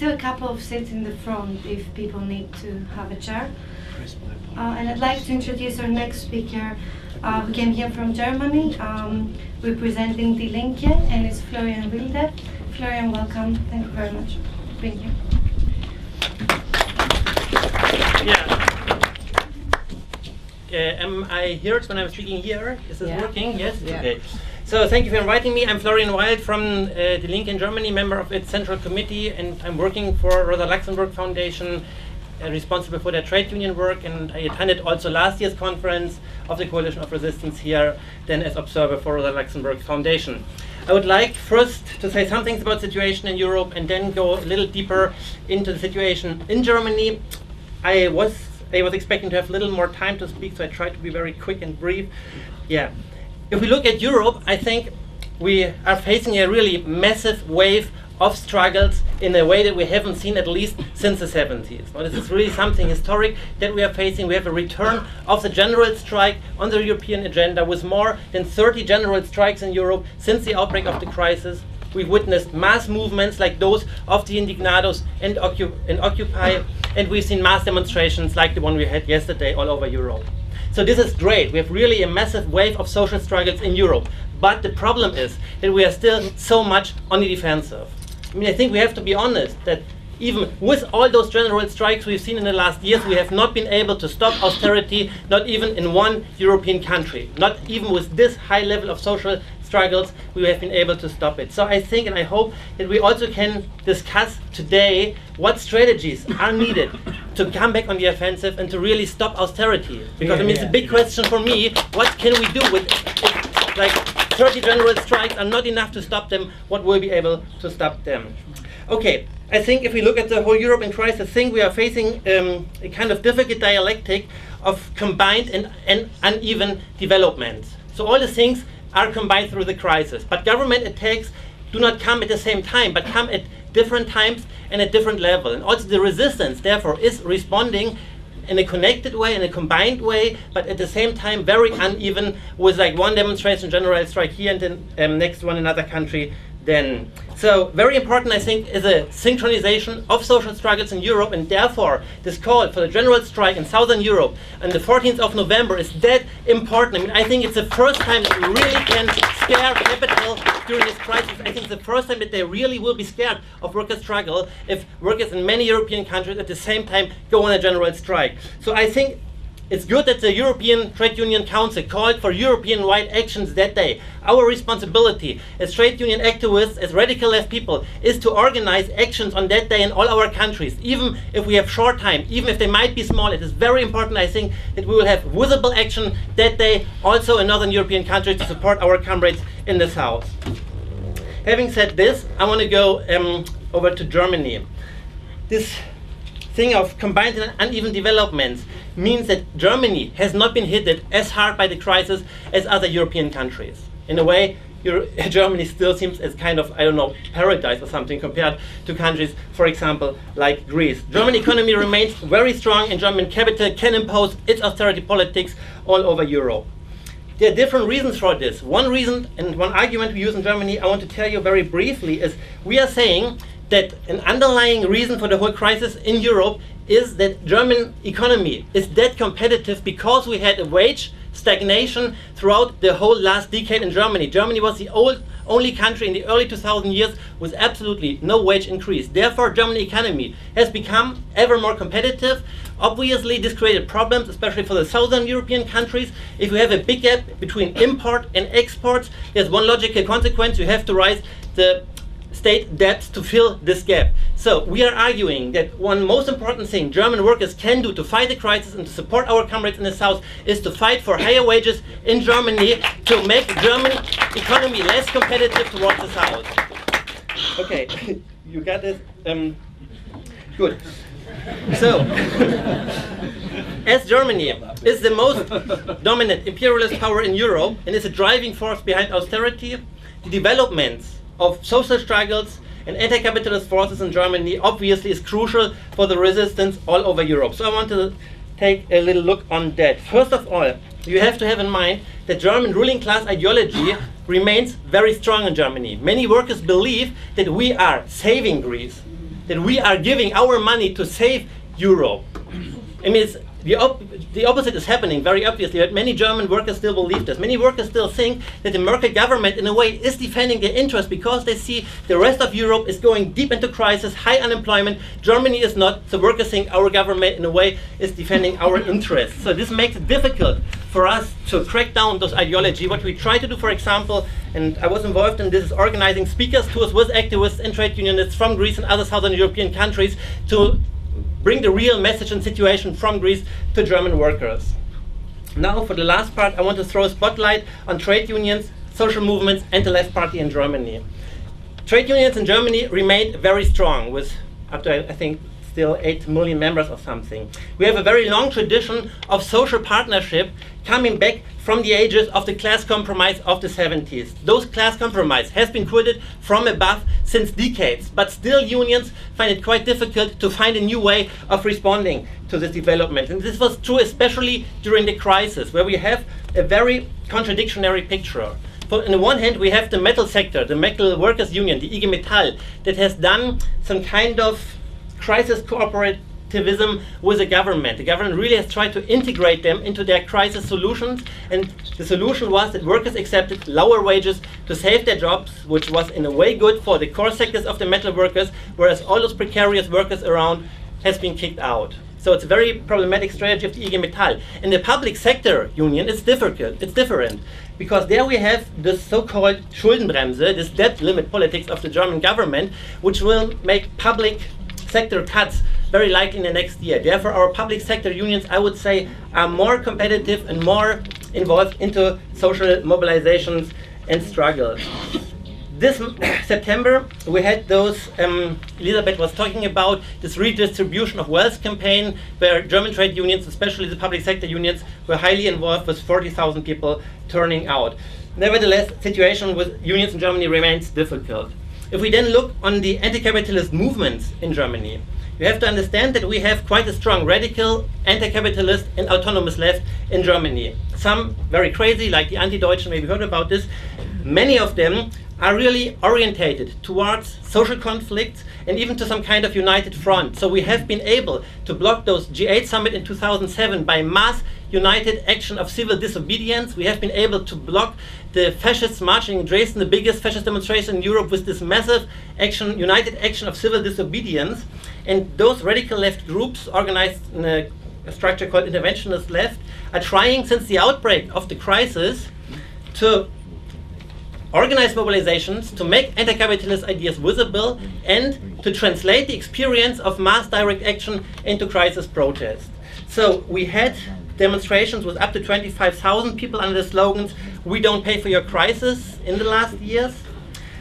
still a couple of seats in the front if people need to have a chair. And I'd like to introduce our next speaker, who came here from Germany, representing the Linke, and it's Florian Wilde. Florian, welcome. Thank you very much for being here. Am I heard when I'm speaking here? Is this working? Yes? Yeah. Okay. So thank you for inviting me. I'm Florian Wilde from the Linke in Germany, member of its central committee, and I'm working for Rosa Luxemburg Foundation, responsible for their trade union work, and I attended also last year's conference of the Coalition of Resistance here, then as observer for Rosa Luxemburg Foundation. I would like first to say some things about the situation in Europe and then go a little deeper into the situation in Germany. I was expecting to have a little more time to speak, so I tried to be very quick and brief. If we look at Europe, I think we are facing a really massive wave of struggles in a way that we haven't seen at least since the 70s. Now, this is really something historic that we are facing. We have a return of the general strike on the European agenda with more than 30 general strikes in Europe since the outbreak of the crisis. We've witnessed mass movements like those of the Indignados and Occupy, and we've seen mass demonstrations like the one we had yesterday all over Europe. So this is great. We have really a massive wave of social struggles in Europe. But the problem is that we are still so much on the defensive. I mean, I think we have to be honest that even with all those general strikes we've seen in the last years, we have not been able to stop austerity, not even in one European country. Not even with this high level of social struggles, we have been able to stop it. So I think and I hope that we also can discuss today what strategies are needed to come back on the offensive and to really stop austerity. Because I mean, it's a big question for me, what can we do with it? Like 30 general strikes are not enough to stop them, what will be able to stop them? Okay, I think if we look at the whole European crisis, I think we are facing a kind of difficult dialectic of combined and uneven developments. So all the things are combined through the crisis. But government attacks do not come at the same time, but come at different times and at different levels. And also the resistance, therefore, is responding in a connected way, in a combined way, but at the same time very uneven, with like one demonstration, general strike here, and then next one another country then. So very important, I think, is a synchronization of social struggles in Europe, and therefore this call for the general strike in Southern Europe on the 14th of November is that important. I mean, I think it's the first time that we really can scare capital during this crisis. I think it's the first time that they really will be scared of worker struggle if workers in many European countries at the same time go on a general strike. So I think it's good that the European Trade Union Council called for European-wide actions that day. Our responsibility as trade union activists, as radical left people, is to organize actions on that day in all our countries. Even if we have short time, even if they might be small, it is very important, I think, that we will have visible action that day also in Northern European countries to support our comrades in the South. Having said this, I want to go over to Germany. This thing of combined and uneven developments means that Germany has not been hit as hard by the crisis as other European countries. In a way, Germany still seems as kind of, I don't know, paradise or something compared to countries, for example, like Greece. German economy remains very strong, and German capital can impose its austerity politics all over Europe. There are different reasons for this. One reason and one argument we use in Germany, I want to tell you very briefly, is we are saying that an underlying reason for the whole crisis in Europe is that German economy is that competitive because we had a wage stagnation throughout the whole last decade in Germany. Germany was the only country in the early 2000 years with absolutely no wage increase. Therefore, German economy has become ever more competitive. Obviously, this created problems, especially for the southern European countries. If you have a big gap between import and exports, there's one logical consequence: you have to raise the state debts to fill this gap. So we are arguing that one most important thing German workers can do to fight the crisis and to support our comrades in the South is to fight for higher wages in Germany to make German economy less competitive towards the South. Okay, you got this? Good. So, as Germany is the most dominant imperialist power in Europe and is a driving force behind austerity, the developments of social struggles and anti-capitalist forces in Germany obviously is crucial for the resistance all over Europe. So I want to take a little look on that. First of all, you have to have in mind that German ruling class ideology remains very strong in Germany. Many workers believe that we are saving Greece. that we are giving our money to save Europe. I mean, it's the opposite is happening very obviously, but many German workers still believe this. Many workers still think that the Merkel government in a way is defending their interests because they see the rest of Europe is going deep into crisis, high unemployment, Germany is not, so workers think our government in a way is defending our interests. So this makes it difficult for us to crack down those ideology. What we try to do, for example, and I was involved in this, is organizing speakers tours with activists and trade unionists from Greece and other southern European countries to bring the real message and situation from Greece to German workers. Now, for the last part, I want to throw a spotlight on trade unions, social movements, and the left party in Germany. Trade unions in Germany remained very strong, with up to, I think, still 8 million members or something. We have a very long tradition of social partnership coming back from the ages of the class compromise of the 70s. Those class compromise has been created from above since decades, but still unions find it quite difficult to find a new way of responding to this development. And this was true especially during the crisis, where we have a very contradictory picture. On the one hand, we have the metal sector, the metal workers union, the IG Metall, that has done some kind of crisis cooperativism with the government. The government really has tried to integrate them into their crisis solutions, and the solution was that workers accepted lower wages to save their jobs, which was in a way good for the core sectors of the metal workers, whereas all those precarious workers around has been kicked out. So it's a very problematic strategy of the IG Metall. In the public sector union, it's different, because there we have this so-called Schuldenbremse, this debt limit politics of the German government, which will make public sector cuts very likely in the next year. Therefore, our public sector unions, I would say, are more competitive and more involved into social mobilizations and struggles. This September, we had those, Elisabeth was talking about, this redistribution of wealth campaign, where German trade unions, especially the public sector unions, were highly involved, with 40,000 people turning out. Nevertheless, the situation with unions in Germany remains difficult. If we then look on the anti-capitalist movements in Germany, you have to understand that we have quite a strong radical, anti-capitalist and autonomous left in Germany. Some very crazy, like the Anti-Deutschen, maybe heard about this. Many of them are really orientated towards social conflicts and even to some kind of united front. So we have been able to block those G8 summit in 2007 by mass united action of civil disobedience. We have been able to block the fascists marching in Dresden, the biggest fascist demonstration in Europe, with this massive action, united action of civil disobedience. And those radical left groups, organized in a structure called interventionist left, are trying since the outbreak of the crisis to organize mobilizations, to make anti-capitalist ideas visible, and to translate the experience of mass direct action into crisis protest. So we had demonstrations with up to 25,000 people under the slogans, "We don't pay for your crisis," in the last years.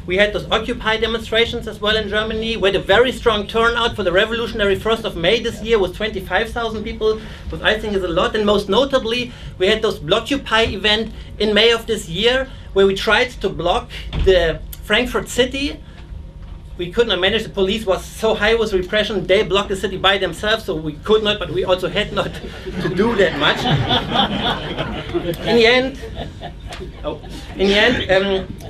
We had those Occupy demonstrations as well in Germany. We had a very strong turnout for the revolutionary 1st of May this year with 25,000 people, which I think is a lot. And most notably, we had those Blockupy event in May of this year, where we tried to block the Frankfurt city. We could not manage. The police was so high with repression, they blocked the city by themselves, so we could not, but we also had not to do that much. In the end,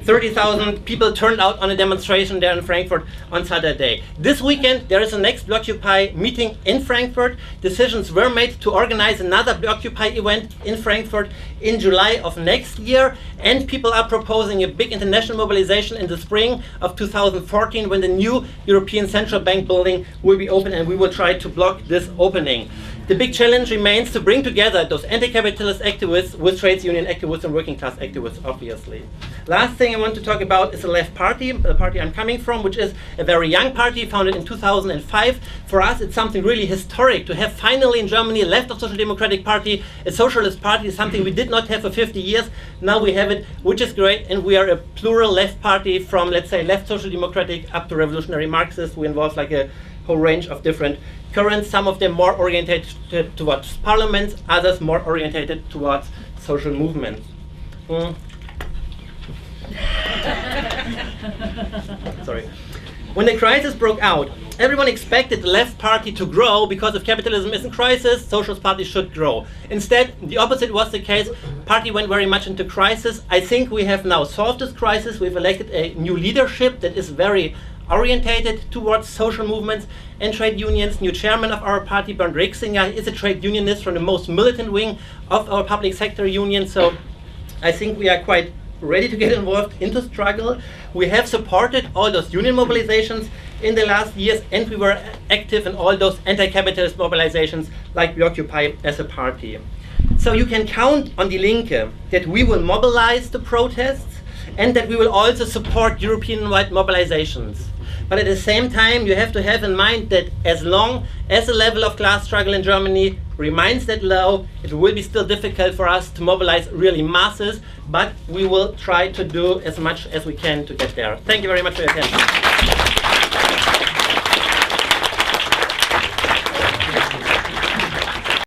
30,000 people turned out on a demonstration there in Frankfurt on Saturday. This weekend, there is a next Blockupy meeting in Frankfurt. Decisions were made to organize another Blockupy event in Frankfurt in July of next year, and people are proposing a big international mobilization in the spring of 2014, when the new European Central Bank building will be open, and we will try to block this opening. The big challenge remains to bring together those anti-capitalist activists with trades union activists and working class activists, obviously. Last thing I want to talk about is the left party, the party I'm coming from, which is a very young party founded in 2005. For us, it's something really historic to have finally in Germany a left of social democratic party. A socialist party is something we did not have for 50 years. Now we have it, which is great, and we are a plural left party from, let's say, left social democratic up to revolutionary Marxist. We involve like a whole range of different currents, some of them more oriented towards parliaments, others more oriented towards social movements. Sorry. When the crisis broke out, everyone expected the left party to grow because if capitalism is in crisis, socialist parties should grow. Instead, the opposite was the case. Party went very much into crisis. I think we have now solved this crisis. We've elected a new leadership that is very orientated towards social movements and trade unions. New chairman of our party, Bernd Rixinger, is a trade unionist from the most militant wing of our public sector union. So I think we are quite ready to get involved into struggle. We have supported all those union mobilizations in the last years, and we were active in all those anti-capitalist mobilizations like we Occupy as a party. So you can count on the Linke that we will mobilize the protests and that we will also support European-wide mobilizations. But at the same time, you have to have in mind that as long as the level of class struggle in Germany remains that low, it will be still difficult for us to mobilize really masses, but we will try to do as much as we can to get there. Thank you very much for your attention.